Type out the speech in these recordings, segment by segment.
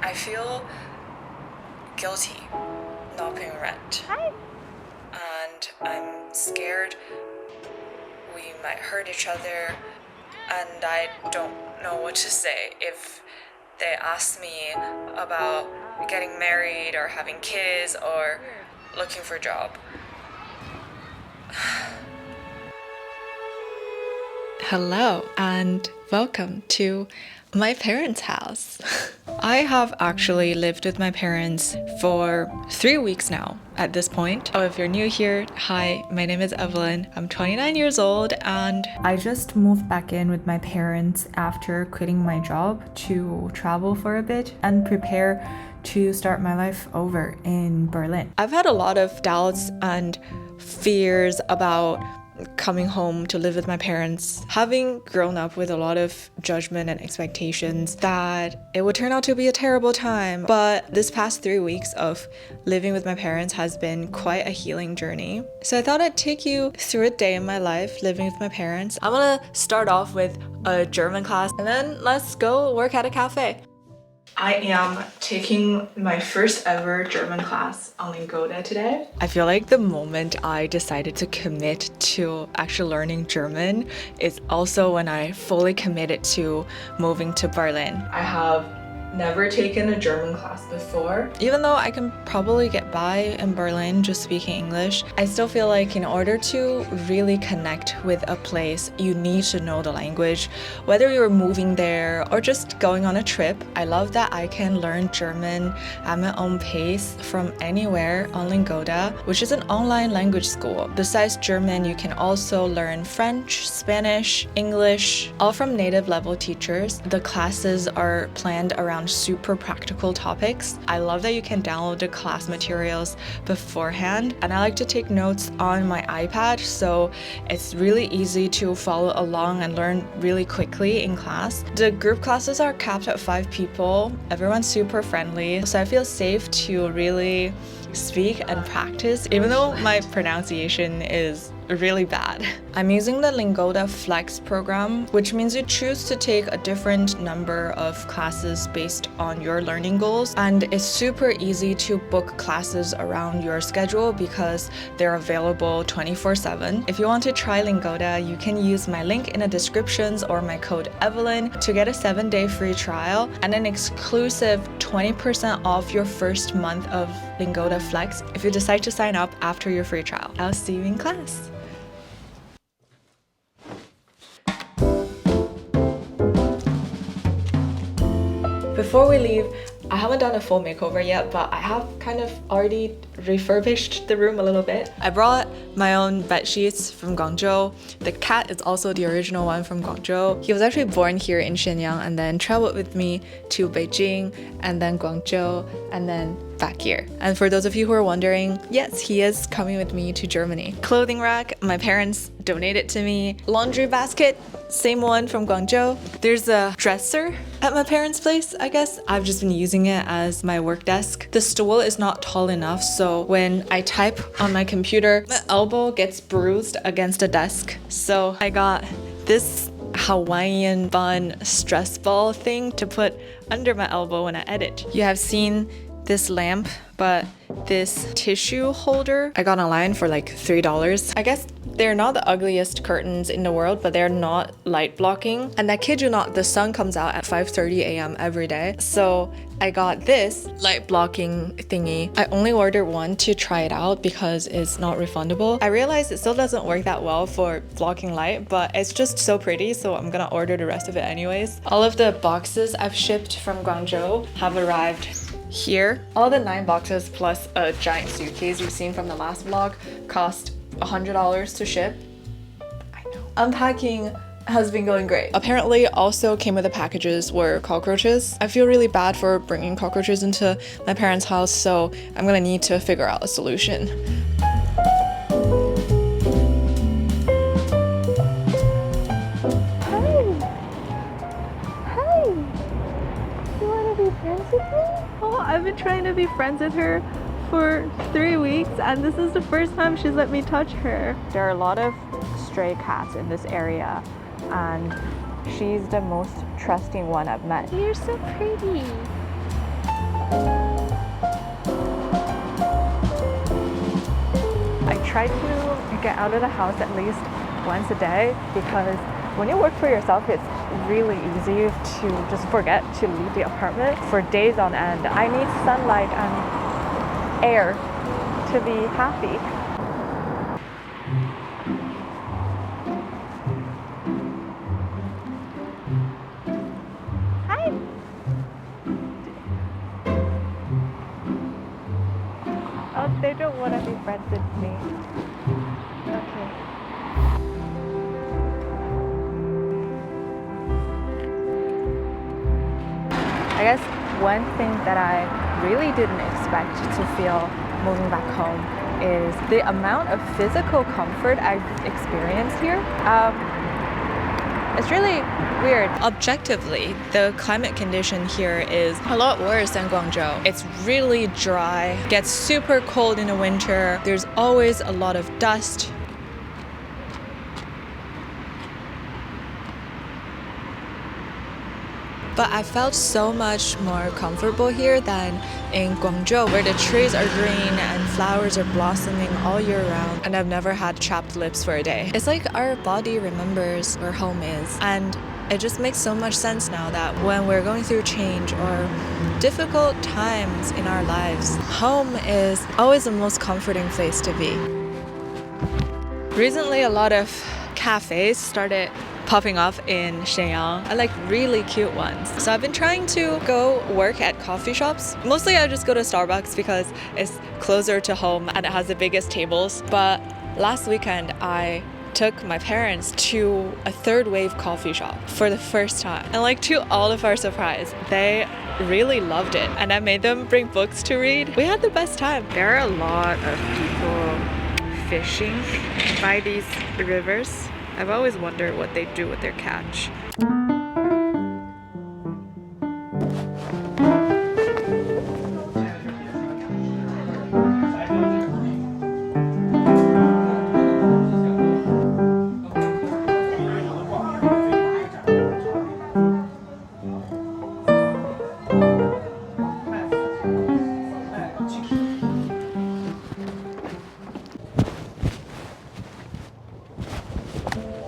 I feel guilty not paying rent. Hi. And I'm scared we might hurt each other, and I don't know what to say if they ask me about getting married or having kids or looking for a job. Hello and welcome to my parents' house. I have actually lived with my parents for 3 weeks now at this point. Oh, if you're new here, hi, my name is Evelyn. I'm 29 years old and I just moved back in with my parents after quitting my job to travel for a bit and prepare to start my life over in Berlin. I've had a lot of doubts and fears about coming home to live with my parents, having grown up with a lot of judgment and expectations that it would turn out to be a terrible time. But this past 3 weeks of living with my parents has been quite a healing journey. So I thought I'd take you through a day in my life living with my parents. I'm gonna start off with a German class and then let's go work at a cafe. I am taking my first ever German class on Lingoda today. I feel like the moment I decided to commit to actually learning German is also when I fully committed to moving to Berlin. I have never taken a German class before. Even though I can probably get by in Berlin just speaking English, I still feel like in order to really connect with a place, you need to know the language, whether you're moving there or just going on a trip. I love that I can learn German at my own pace from anywhere on Lingoda, which is an online language school. Besides German, you can also learn French, Spanish, English, all from native level teachers. The classes are planned around super practical topics. I love that you can download the class materials beforehand, and I like to take notes on my iPad, so it's really easy to follow along and learn really quickly in class. The group classes are capped at 5 people. Everyone's super friendly, so I feel safe to really speak and practice, even though my pronunciation is really bad. I'm using the Lingoda Flex program, which means you choose to take a different number of classes based on your learning goals, and it's super easy to book classes around your schedule because they're available 24/7. If you want to try Lingoda, you can use my link in the descriptions or my code Evelyn to get a 7-day free trial and an exclusive 20% off your first month of Lingoda Flex if you decide to sign up after your free trial. I'll see you in class. Before we leave, I haven't done a full makeover yet, but I have kind of already refurbished the room a little bit. I brought my own bed sheets from Guangzhou. The cat is also the original one from Guangzhou. He was actually born here in Shenyang and then traveled with me to Beijing and then Guangzhou and then back here. And for those of you who are wondering, yes, he is coming with me to Germany. Clothing rack, my parents donated to me. Laundry basket, same one from Guangzhou. There's a dresser at my parents' place, I guess. I've just been using it as my work desk. The stool is not tall enough, so when I type on my computer, my elbow gets bruised against the desk. So I got this Hawaiian bun stress ball thing to put under my elbow when I edit. You have seen this lamp, but this tissue holder I got online for like $3. I guess they're not the ugliest curtains in the world, but they're not light blocking. And I kid you not, the sun comes out at 5:30 a.m. every day. So I got this light blocking thingy. I only ordered one to try it out because it's not refundable. I realized it still doesn't work that well for blocking light, but it's just so pretty, so I'm gonna order the rest of it anyways. All of the boxes I've shipped from Guangzhou have arrived here. All the 9 boxes plus a giant suitcase you've seen from the last vlog cost $100 to ship. I know. Unpacking has been going great. Apparently also came with the packages were cockroaches. I feel really bad for bringing cockroaches into my parents' house, so I'm gonna need to figure out a solution. I've been trying to be friends with her for 3 weeks and this is the first time she's let me touch her. There are a lot of stray cats in this area and she's the most trusting one I've met. You're so pretty. try to get out of the house at least once a day, because when you work for yourself, it's really easy to just forget to leave the apartment for days on end. I need sunlight and air to be happy. Hi. Oh, they don't want to be friends with me. Okay. I guess one thing that I really didn't expect to feel moving back home is the amount of physical comfort I've experienced here. It's really weird. Objectively, the climate condition here is a lot worse than Guangzhou. It's really dry, gets super cold in the winter, there's always a lot of dust. But I felt so much more comfortable here than in Guangzhou, where the trees are green and flowers are blossoming all year round, and I've never had chapped lips for a day. It's like our body remembers where home is, and it just makes so much sense now that when we're going through change or difficult times in our lives, home is always the most comforting place to be. Recently, a lot of cafes started popping up in Shenyang, and like really cute ones. So I've been trying to go work at coffee shops. Mostly I just go to Starbucks because it's closer to home and it has the biggest tables. But last weekend I took my parents to a third wave coffee shop for the first time. And like to all of our surprise, they really loved it. And I made them bring books to read. We had the best time. There are a lot of people fishing by these rivers. I've always wondered what they do with their catch.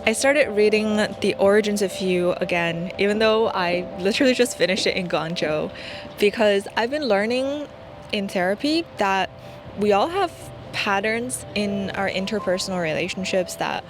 I started reading The Origins of You again, even though I literally just finished it in Guangzhou, because I've been learning in therapy that we all have patterns in our interpersonal relationships that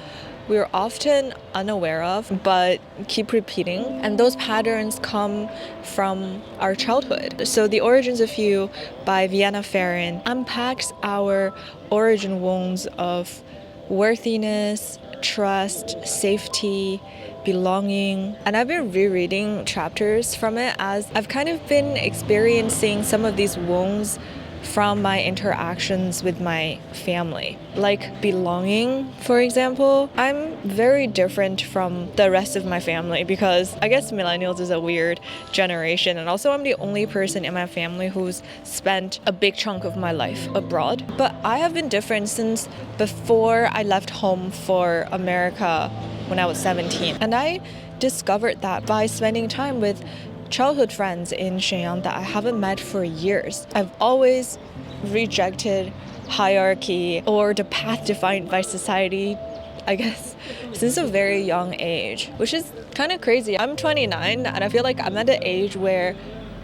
we're often unaware of but keep repeating, and those patterns come from our childhood. So The Origins of You by Vienna Farron unpacks our origin wounds of worthiness, trust, safety, belonging. And I've been rereading chapters from it as I've kind of been experiencing some of these wounds from my interactions with my family. Like belonging, for example. I'm very different from the rest of my family because I guess millennials is a weird generation, and also I'm the only person in my family who's spent a big chunk of my life abroad. But I have been different since before I left home for America when I was 17. And I discovered that by spending time with childhood friends in Shenyang that I haven't met for years. I've always rejected hierarchy or the path defined by society, I guess, since a very young age, which is kind of crazy. I'm 29 and I feel like I'm at an age where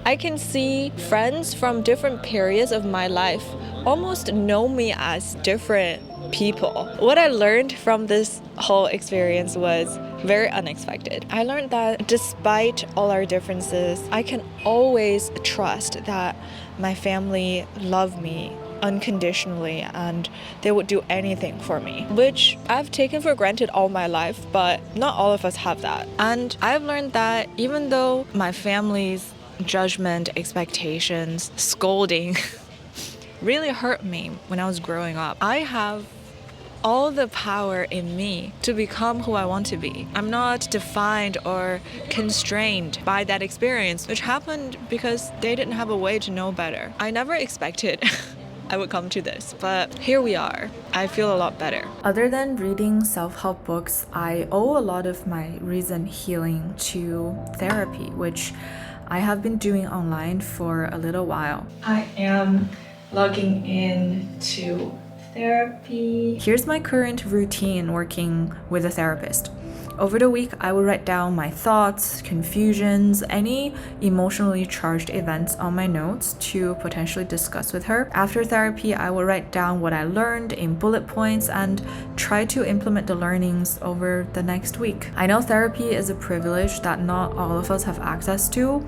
I can see friends from different periods of my life almost know me as different people. What I learned from this whole experience was very unexpected. I learned that despite all our differences, I can always trust that my family love me unconditionally and they would do anything for me, which I've taken for granted all my life, but not all of us have that. And I've learned that even though my family's judgment, expectations, scolding really hurt me when I was growing up, I have all the power in me to become who I want to be. I'm not defined or constrained by that experience, which happened because they didn't have a way to know better. I never expected I would come to this, but here we are. I feel a lot better. Other than reading self-help books, I owe a lot of my recent healing to therapy, which I have been doing online for a little while. I am logging in to therapy. Here's my current routine working with a therapist. Over the week, I will write down my thoughts, confusions, any emotionally charged events on my notes to potentially discuss with her. After therapy, I will write down what I learned in bullet points and try to implement the learnings over the next week. I know therapy is a privilege that not all of us have access to,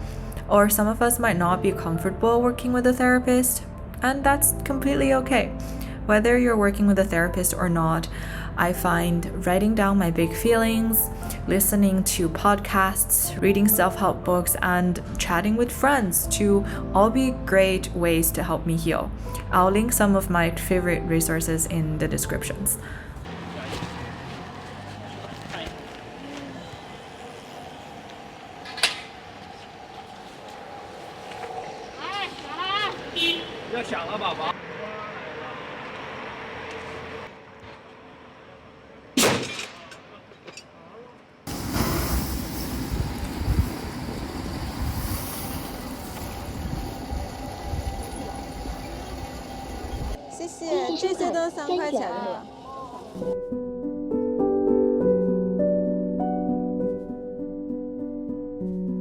or some of us might not be comfortable working with a therapist, and that's completely okay. Whether you're working with a therapist or not, I find writing down my big feelings, listening to podcasts, reading self-help books, and chatting with friends to all be great ways to help me heal. I'll link some of my favorite resources in the descriptions.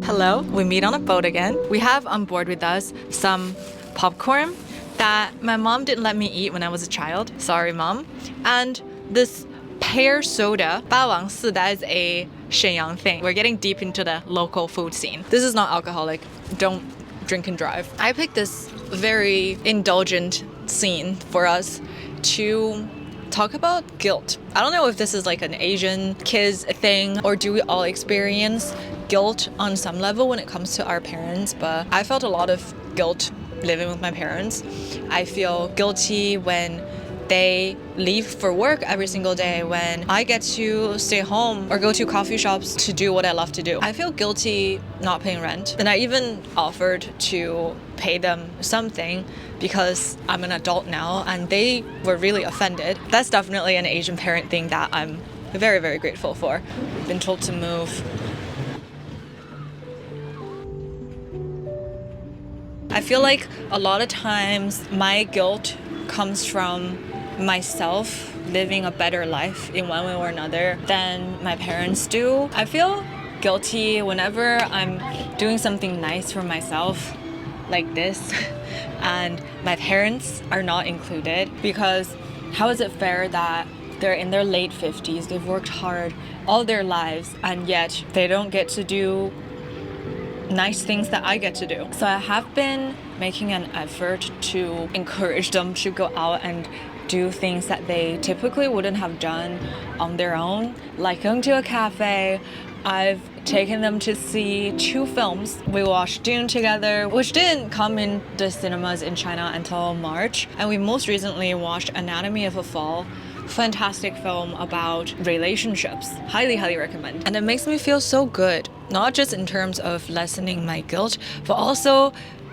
Hello, we meet on a boat again. We have on board with us some popcorn that my mom didn't let me eat when I was a child. Sorry, mom. And this pear soda, 霸王寺, that is a Shenyang thing. We're getting deep into the local food scene. This is not alcoholic. Don't drink and drive. I picked this very indulgent scene for us to talk about guilt. I don't know if this is like an Asian kids thing or do we all experience guilt on some level when it comes to our parents, but I felt a lot of guilt living with my parents. I feel guilty when they leave for work every single day, when I get to stay home or go to coffee shops to do what I love to do. I feel guilty not paying rent, and I even offered to pay them something because I'm an adult now, and they were really offended. That's definitely an Asian parent thing that I'm very, very grateful for. Been told to move. I feel like a lot of times my guilt comes from myself living a better life in one way or another than my parents do. I feel guilty whenever I'm doing something nice for myself like this and my parents are not included, because how is it fair that they're in their late 50s, they've worked hard all their lives, and yet they don't get to do nice things that I get to do. So I have been making an effort to encourage them to go out and do things that they typically wouldn't have done on their own, like going to a cafe. I've taken them to see 2 films. We watched Dune together, which didn't come in the cinemas in China until March, and we most recently watched Anatomy of a Fall. Fantastic film about relationships. Highly, highly recommend. And it makes me feel so good, not just in terms of lessening my guilt, but also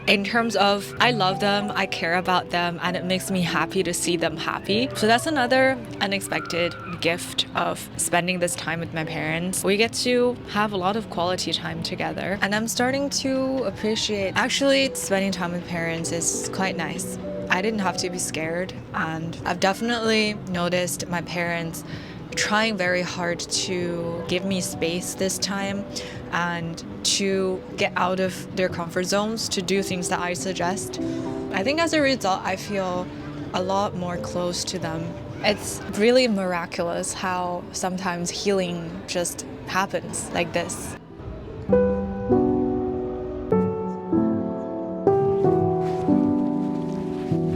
in terms of I love them, I care about them, and it makes me happy to see them happy. So that's another unexpected gift of spending this time with my parents. We get to have a lot of quality time together, and I'm starting to appreciate actually spending time with parents is quite nice. I didn't have to be scared, and I've definitely noticed my parents trying very hard to give me space this time and to get out of their comfort zones to do things that I suggest. I think as a result, I feel a lot more close to them. It's really miraculous how sometimes healing just happens like this.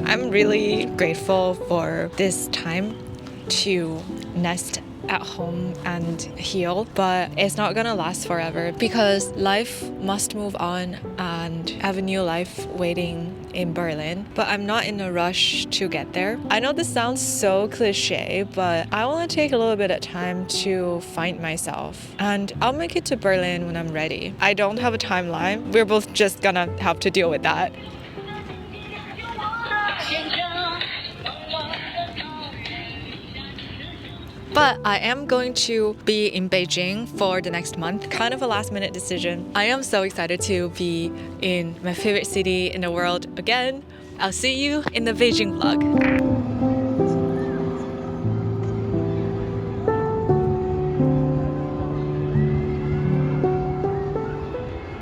I'm really grateful for this time to nest at home and heal, but it's not gonna last forever because life must move on and I have a new life waiting in Berlin, but I'm not in a rush to get there. I know this sounds so cliche, but I want to take a little bit of time to find myself, and I'll make it to Berlin when I'm ready. I don't have a timeline. We're both just gonna have to deal with that. But I am going to be in Beijing for the next month, kind of a last minute decision. I am so excited to be in my favorite city in the world again. I'll see you in the Beijing vlog.